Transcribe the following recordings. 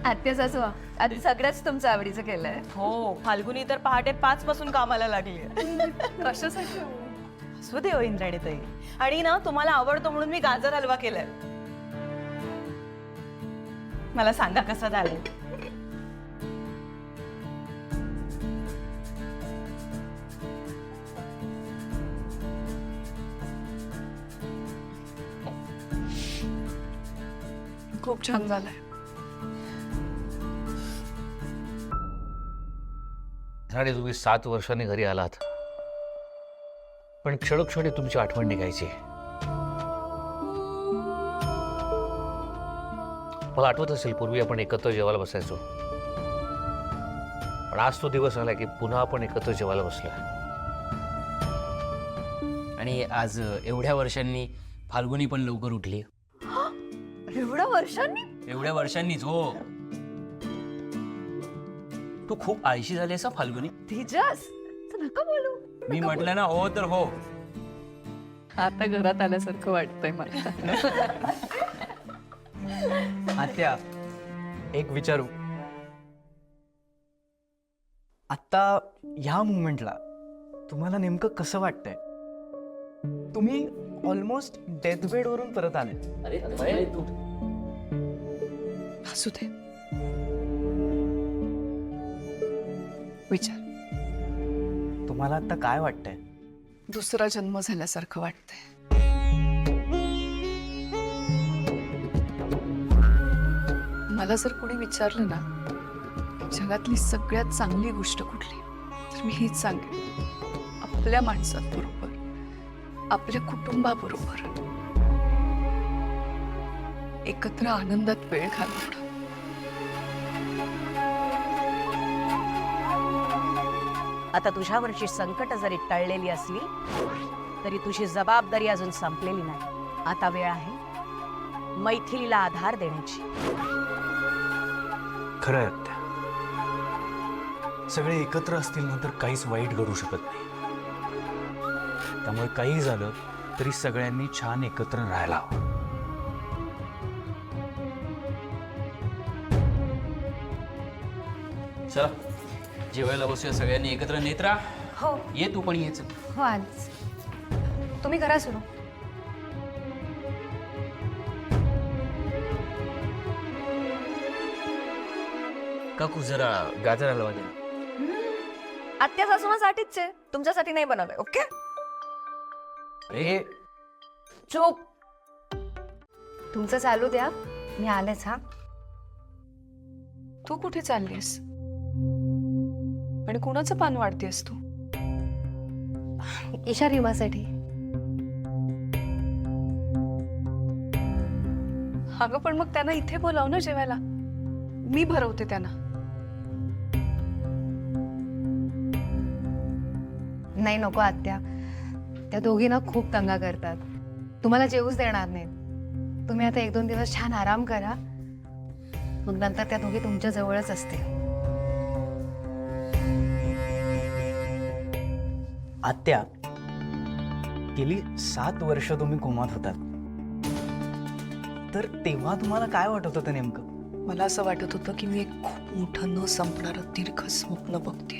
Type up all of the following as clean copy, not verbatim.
आत्या सासू आधी सगळ्याच तुमचं आवडीचं केलंय. हो, फाल्गुनी तर पहाटे 5 पासून कामाला लागली. कशासाठी? असू दे हो इंद्राणी ताई. आणि ना तुम्हाला आवडतो म्हणून मी गाजर हलवा केलाय. मला सांगा कसा झालाय. खूप छान झालंय. आणि तुम्ही 7 वर्षांनी घरी आलात, पण क्षणोक्षणी तुमची आठवण निघायची. मला आठवत असेल पूर्वी आपण एकत्र जेवायला बसायचो, पण आज तो दिवस आला की पुन्हा आपण एकत्र जेवायला बसलोय. आणि आज एवढ्या वर्षांनी फाल्गुनी पण लवकर उठली. एवढ्या वर्षांनी? एवढ्या वर्षांनीच हो. तू खूप आळशी झाली असा फाल्गुनी. तेजस नका बोलू. मी म्हटलं ना हो तर हो. आता घरात आल्यासारखं वाटतंय मला. आत्या एक विचारू. आता ह्या मुवमेंटला तुम्हाला नेमकं कसं वाटतंय? तुम्ही ऑलमोस्ट डेथ बेड वरून परत आले. असू दे, विचार. तुम्हाला आता काय वाटतंय? दुसरा जन्म झाल्यासारखं वाटतंय. मला जर कोणी विचारलं ना जगातली सगळ्यात चांगली गोष्ट कुठली, तर मी हीच सांगेन, आपल्या माणसाबरोबर, आपल्या कुटुंबाबरोबर एकत्र आनंदात वेळ घालवणं. आता तुझ्यावरची संकट जरी टळलेली असली तरी तुझी जबाबदारी अजून संपलेली नाही. आता वेळ आहे मैथिलीला आधार देण्याची. खरं आहे आत्या. सगळे एकत्र असतील ना तर काहीच वाईट घडू शकत नाही. त्यामुळे काही झालं तरी सगळ्यांनी छान एकत्र राहायला हवं. चला जेवायला बसूया सगळ्यांनी एकत्र. नेत्रा हो ये तू पण येच. हो आज तुम्ही करा सुरू. काकू जरा गाजर हलवा दे. आत्या सासूसाठीच आहे, तुमच्यासाठी नाही बनवलंय. ओके अरे चुप. तुमचं चालू द्या, मी आलेच. हा तू कुठे चाललीस आणि कुणाचं पान वाढतेस तू? ईशा रिमासाठी. अगं पण मग त्यांना इथे बोलाव ना जेवायला, मी भरवते त्यांना. नाही नको आत्या, त्या दोघी ना खूप दंगा करतात, तुम्हाला जेवूच देणार नाहीत. तुम्ही आता 1-2 दिवस छान आराम करा, मग नंतर त्या दोघी तुमच्या जवळच असतील. आत्या गेली 7 वर्ष तुम्ही कोमात होतात, तर तेव्हा तुम्हाला काय वाटत होतं नेमकं? मला असं वाटत होतं की मी एक खूप मोठं न संपणारं दीर्घ स्वप्न बघते.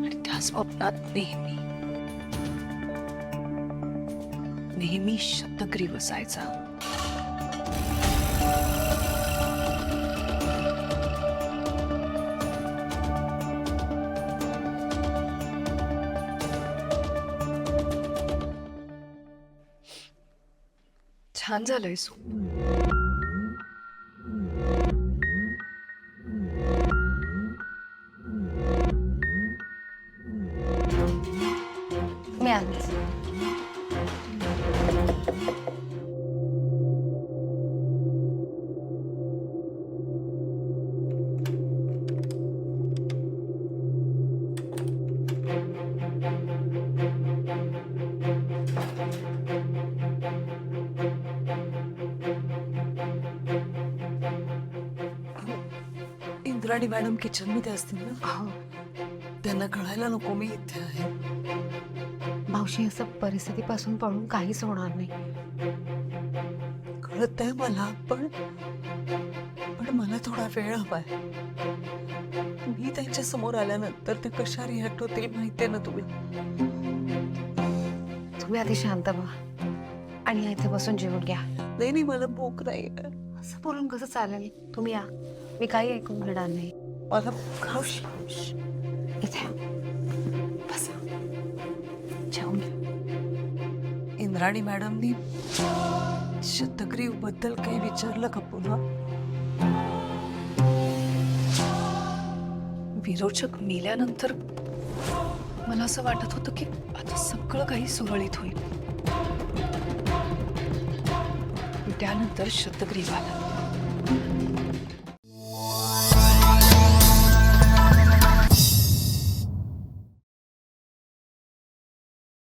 आणि त्या स्वप्नात नेहमी शतग्रीव असायचा. छान झालंय सू. मी आलेच. इंद्राणी मॅडम किचन मध्ये असतील ना, त्यांना कळायला नको मी इथे आहे. मावशी, असं परिस्थितीपासून पळून काहीच होणार नाही. कळत आहे मला, पण मला थोडा वेळ हवाय. मी त्यांच्या समोर आल्यानंतर ते कशा रिॲक्ट होतील माहितीये ना तुम्ही. तुम्ही आधी शांत व्हा आणि इथे बसून जेवून घ्या. नाही, मला भूक नाही. असं बोलून कसं चालेल? तुम्ही या, मी काही ऐकून घेणार नाही. मला इथे बसा, जेवून घ्या. इंद्राणी मॅडमनी शतग्रीव बद्दल काही विचारलं का पुन्हा? विरोचक मेल्यानंतर मला असं वाटत होतं की आता सगळं काही सुरळीत होईल. त्यानंतर शतग्रीव आला.